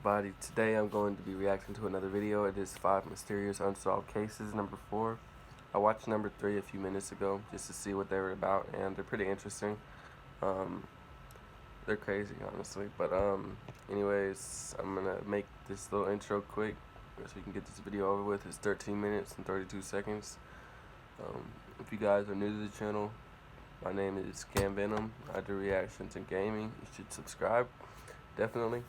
everybody. Today I'm going to be reacting to another video. It is 5 Mysterious Unsolved Cases, number 4. I watched number 3 a few minutes ago just to see what they were about, and they're pretty interesting. They're crazy, honestly. But anyways, I'm gonna make this little intro quick so we can get this video over with. It's 13 minutes and 32 seconds. If you guys are new to the channel, my name is Cam Venom. I do reactions and gaming. You should subscribe, definitely.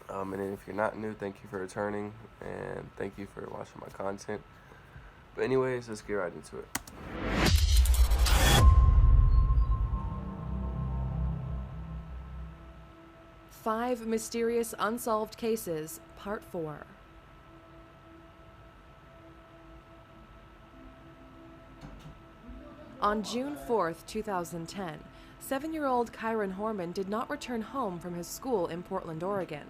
And then if you're not new, thank you for returning, and thank you for watching my content. But anyways, let's get right into it. Five Mysterious Unsolved Cases, Part 4. On June 4th, 2010, 7-year-old Kyron Horman did not return home from his school in Portland, Oregon.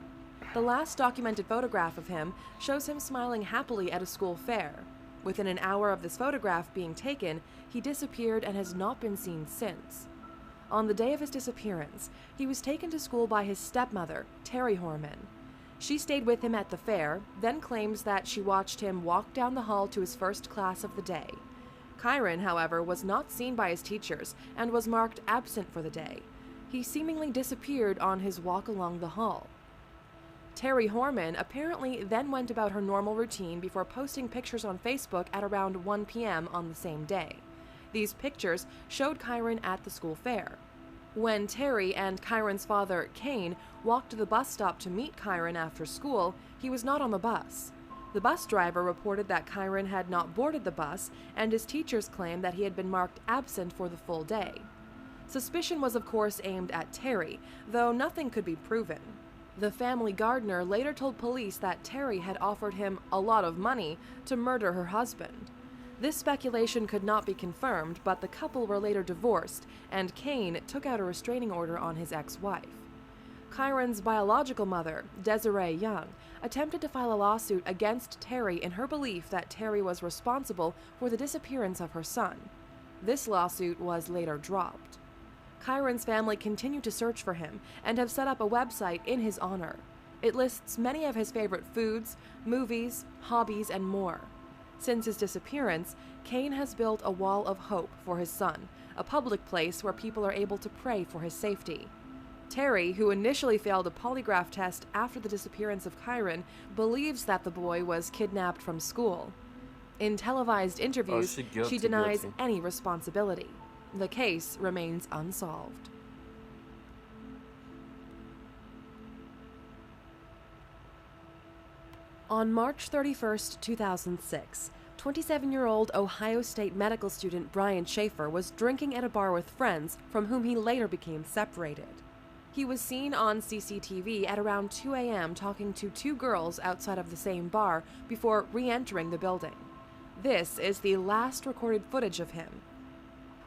The last documented photograph of him shows him smiling happily at a school fair. Within an hour of this photograph being taken, he disappeared and has not been seen since. On the day of his disappearance, he was taken to school by his stepmother, Terry Horman. She stayed with him at the fair, then claims that she watched him walk down the hall to his first class of the day. Kyron, however, was not seen by his teachers and was marked absent for the day. He seemingly disappeared on his walk along the hall. Terry Horman apparently then went about her normal routine before posting pictures on Facebook at around 1 p.m. on the same day. These pictures showed Kyron at the school fair. When Terry and Kyron's father, Kane, walked to the bus stop to meet Kyron after school, he was not on the bus. The bus driver reported that Kyron had not boarded the bus, and his teachers claimed that he had been marked absent for the full day. Suspicion was of course aimed at Terry, though nothing could be proven. The family gardener later told police that Terry had offered him a lot of money to murder her husband. This speculation could not be confirmed, but the couple were later divorced, and Kane took out a restraining order on his ex-wife. Kyron's biological mother, Desiree Young, attempted to file a lawsuit against Terry in her belief that Terry was responsible for the disappearance of her son. This lawsuit was later dropped. Kyron's family continued to search for him and have set up a website in his honor. It lists many of his favorite foods, movies, hobbies, and more. Since his disappearance, Kane has built a wall of hope for his son, a public place where people are able to pray for his safety. Terry, who initially failed a polygraph test after the disappearance of Kyron, believes that the boy was kidnapped from school. In televised interviews, she denies any responsibility. The case remains unsolved. On March 31, 2006, 27-year-old Ohio State medical student Brian Schaefer was drinking at a bar with friends from whom he later became separated. He was seen on CCTV at around 2 a.m. talking to two girls outside of the same bar before re-entering the building. This is the last recorded footage of him.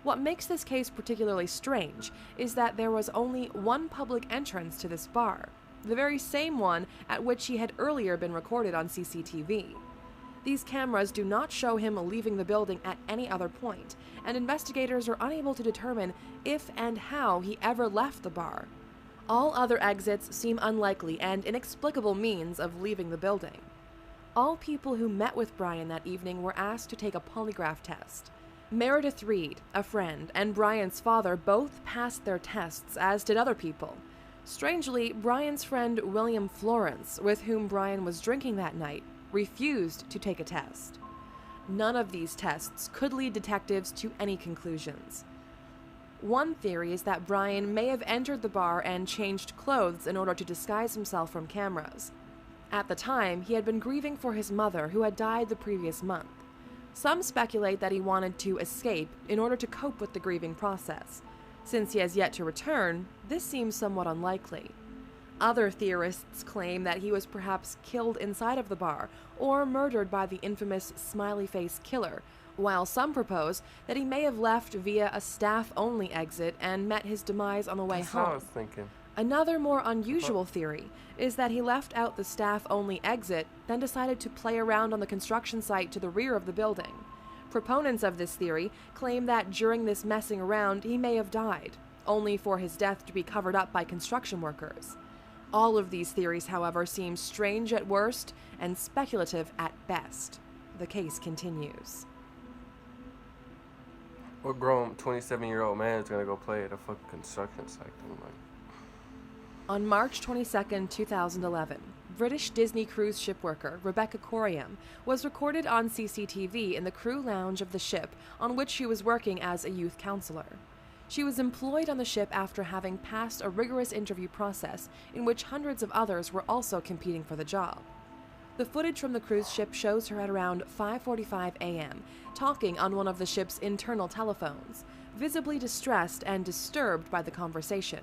What makes this case particularly strange is that there was only one public entrance to this bar, the very same one at which he had earlier been recorded on CCTV. These cameras do not show him leaving the building at any other point, and investigators are unable to determine if and how he ever left the bar. All other exits seem unlikely and inexplicable means of leaving the building. All people who met with Brian that evening were asked to take a polygraph test. Meredith Reed, a friend, and Brian's father both passed their tests, as did other people. Strangely, Brian's friend William Florence, with whom Brian was drinking that night, refused to take a test. None of these tests could lead detectives to any conclusions. One theory is that Brian may have entered the bar and changed clothes in order to disguise himself from cameras. At the time, he had been grieving for his mother, who had died the previous month. Some speculate that he wanted to escape in order to cope with the grieving process. Since he has yet to return, this seems somewhat unlikely. Other theorists claim that he was perhaps killed inside of the bar or murdered by the infamous smiley face killer, while some propose that he may have left via a staff-only exit and met his demise on the way home. That's what I was thinking. Another more unusual theory is that he left out the staff-only exit, then decided to play around on the construction site to the rear of the building. Proponents of this theory claim that during this messing around he may have died, only for his death to be covered up by construction workers. All of these theories, however, seem strange at worst and speculative at best. The case continues. What grown 27-year-old man is gonna go play at a fucking construction site? On March 22, 2011, British Disney cruise ship worker Rebecca Coriam was recorded on CCTV in the crew lounge of the ship on which she was working as a youth counselor. She was employed on the ship after having passed a rigorous interview process in which hundreds of others were also competing for the job. The footage from the cruise ship shows her at around 5:45 a.m., talking on one of the ship's internal telephones, visibly distressed and disturbed by the conversation.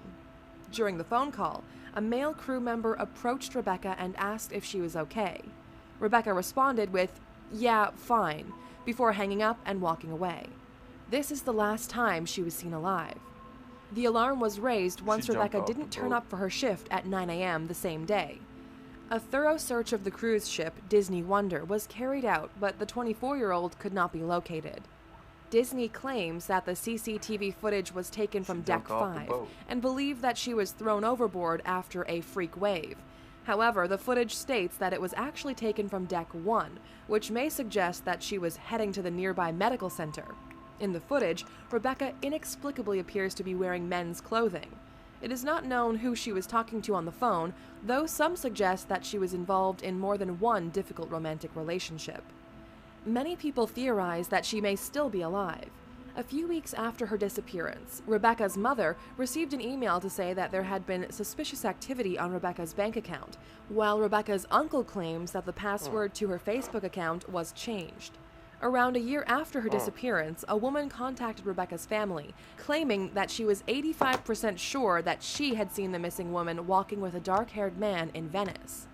During the phone call, a male crew member approached Rebecca and asked if she was okay. Rebecca responded with, "Yeah, fine," before hanging up and walking away. This is the last time she was seen alive. The alarm was raised once Rebecca didn't turn up for her shift at 9 a.m. the same day. A thorough search of the cruise ship, Disney Wonder, was carried out, but the 24-year-old could not be located. Disney claims that the CCTV footage was taken from Deck 5 and believed that she was thrown overboard after a freak wave. However, the footage states that it was actually taken from Deck 1, which may suggest that she was heading to the nearby medical center. In the footage, Rebecca inexplicably appears to be wearing men's clothing. It is not known who she was talking to on the phone, though some suggest that she was involved in more than one difficult romantic relationship. Many people theorize that she may still be alive. A few weeks after her disappearance, Rebecca's mother received an email to say that there had been suspicious activity on Rebecca's bank account, while Rebecca's uncle claims that the password to her Facebook account was changed. Around a year after her disappearance, a woman contacted Rebecca's family, claiming that she was 85% sure that she had seen the missing woman walking with a dark-haired man in Venice.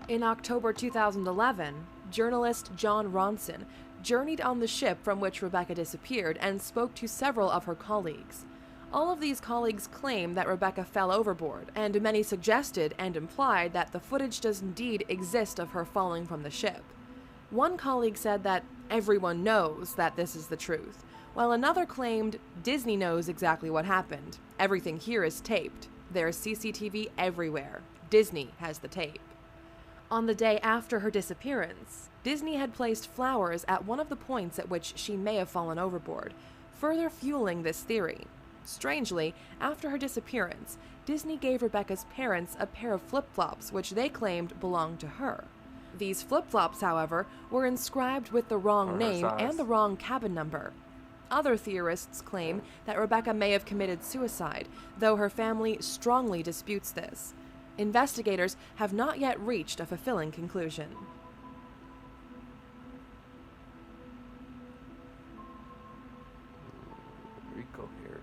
In October 2011, journalist John Ronson journeyed on the ship from which Rebecca disappeared and spoke to several of her colleagues. All of these colleagues claim that Rebecca fell overboard, and many suggested and implied that the footage does indeed exist of her falling from the ship. One colleague said that everyone knows that this is the truth, while another claimed Disney knows exactly what happened. Everything here is taped. There's CCTV everywhere. Disney has the tape. On the day after her disappearance, Disney had placed flowers at one of the points at which she may have fallen overboard, further fueling this theory. Strangely, after her disappearance, Disney gave Rebecca's parents a pair of flip-flops which they claimed belonged to her. These flip-flops, however, were inscribed with the wrong name and the wrong cabin number. Other theorists claim that Rebecca may have committed suicide, though her family strongly disputes this. Investigators have not yet reached a fulfilling conclusion. Rico Harris.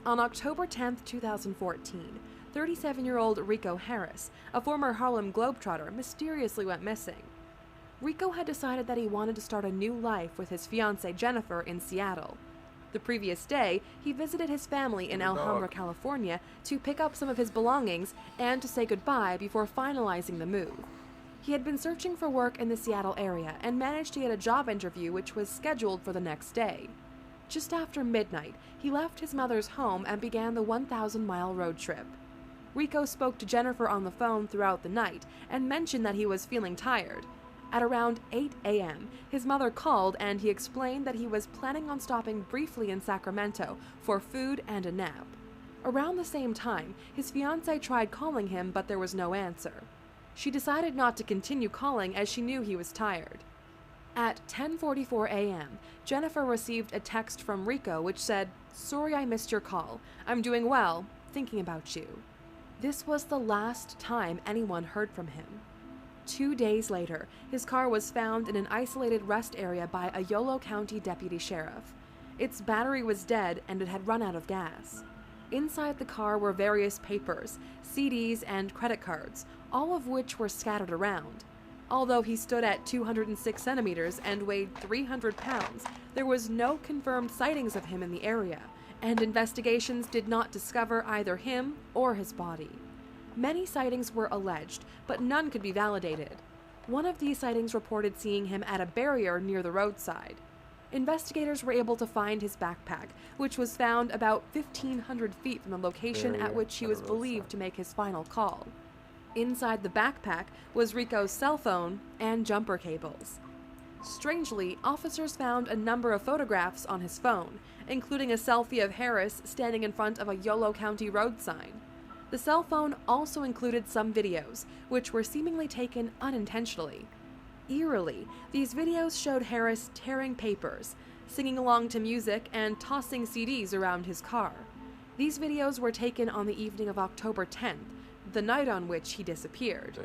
On October 10, 2014, 37-year-old Rico Harris, a former Harlem Globetrotter, mysteriously went missing. Rico had decided that he wanted to start a new life with his fiancée Jennifer in Seattle. The previous day, he visited his family in Alhambra, California, to pick up some of his belongings and to say goodbye before finalizing the move. He had been searching for work in the Seattle area and managed to get a job interview which was scheduled for the next day. Just after midnight, he left his mother's home and began the 1,000-mile road trip. Rico spoke to Jennifer on the phone throughout the night and mentioned that he was feeling tired. At around 8 a.m., his mother called and he explained that he was planning on stopping briefly in Sacramento for food and a nap. Around the same time, his fiancée tried calling him, but there was no answer. She decided not to continue calling as she knew he was tired. At 10:44 a.m., Jennifer received a text from Rico which said, "Sorry I missed your call. I'm doing well, thinking about you." This was the last time anyone heard from him. 2 days later, his car was found in an isolated rest area by a Yolo County deputy sheriff. Its battery was dead and it had run out of gas. Inside the car were various papers, CDs, and credit cards, all of which were scattered around. Although he stood at 206 centimeters and weighed 300 pounds, there was no confirmed sightings of him in the area, and investigations did not discover either him or his body. Many sightings were alleged, but none could be validated. One of these sightings reported seeing him at a barrier near the roadside. Investigators were able to find his backpack, which was found about 1,500 feet from the location at which he was believed to make his final call. Inside the backpack was Rico's cell phone and jumper cables. Strangely, officers found a number of photographs on his phone, including a selfie of Harris standing in front of a Yolo County road sign. The cell phone also included some videos, which were seemingly taken unintentionally. Eerily, these videos showed Harris tearing papers, singing along to music, and tossing CDs around his car. These videos were taken on the evening of October 10th, the night on which he disappeared.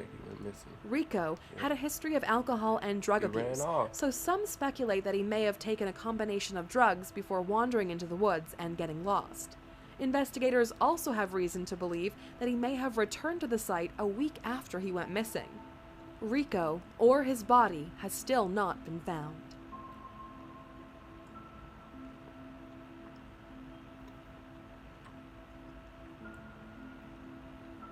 Rico had a history of alcohol and drug abuse, so some speculate that he may have taken a combination of drugs before wandering into the woods and getting lost. Investigators also have reason to believe that he may have returned to the site a week after he went missing. Rico, or his body, has still not been found.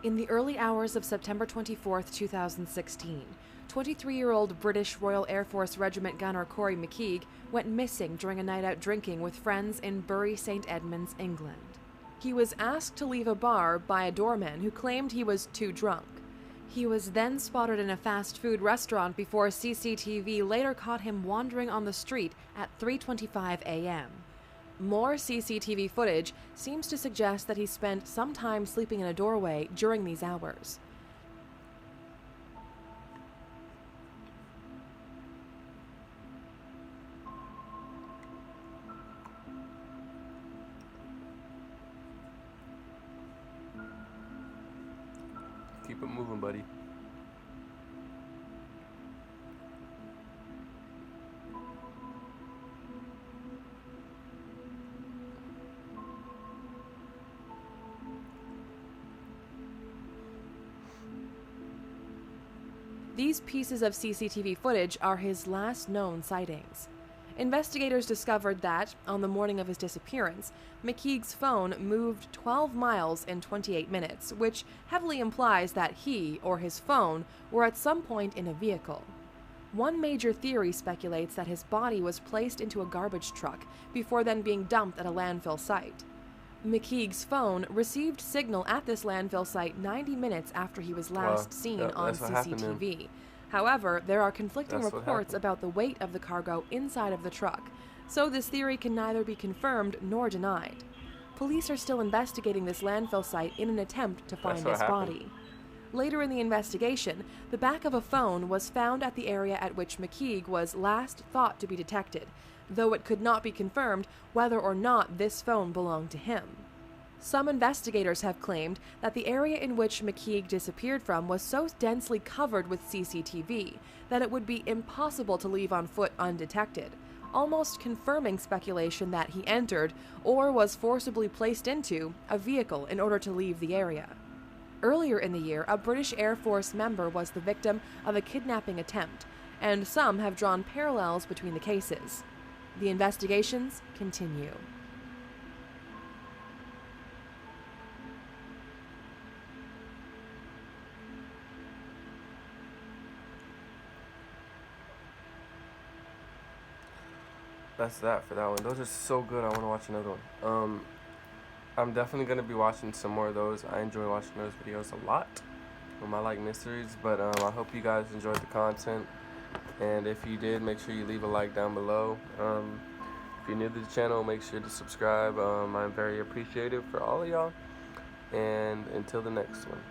In the early hours of September 24, 2016, 23-year-old British Royal Air Force Regiment gunner Corey McKeague went missing during a night out drinking with friends in Bury St. Edmunds, England. He was asked to leave a bar by a doorman who claimed he was too drunk. He was then spotted in a fast food restaurant before CCTV later caught him wandering on the street at 3:25 a.m. More CCTV footage seems to suggest that he spent some time sleeping in a doorway during these hours. Keep it moving, buddy. These pieces of CCTV footage are his last known sightings. Investigators discovered that, on the morning of his disappearance, McKeague's phone moved 12 miles in 28 minutes, which heavily implies that he, or his phone, were at some point in a vehicle. One major theory speculates that his body was placed into a garbage truck before then being dumped at a landfill site. McKeague's phone received signal at this landfill site 90 minutes after he was last seen on CCTV. However, there are conflicting reports about the weight of the cargo inside of the truck, so this theory can neither be confirmed nor denied. Police are still investigating this landfill site in an attempt to find his body. Later in the investigation, the back of a phone was found at the area at which McKeague was last thought to be detected, though it could not be confirmed whether or not this phone belonged to him. Some investigators have claimed that the area in which McKeague disappeared from was so densely covered with CCTV that it would be impossible to leave on foot undetected, almost confirming speculation that he entered, or was forcibly placed into, a vehicle in order to leave the area. Earlier in the year, a British Air Force member was the victim of a kidnapping attempt, and some have drawn parallels between the cases. The investigations continue. That's that for that one. Those are so good. I want to watch another one. I'm definitely going to be watching some more of those. I enjoy watching those videos a lot. I like mysteries, but I hope you guys enjoyed the content. And if you did, make sure you leave a like down below. If you're new to the channel, make sure to subscribe. I'm very appreciative for all of y'all. And until the next one.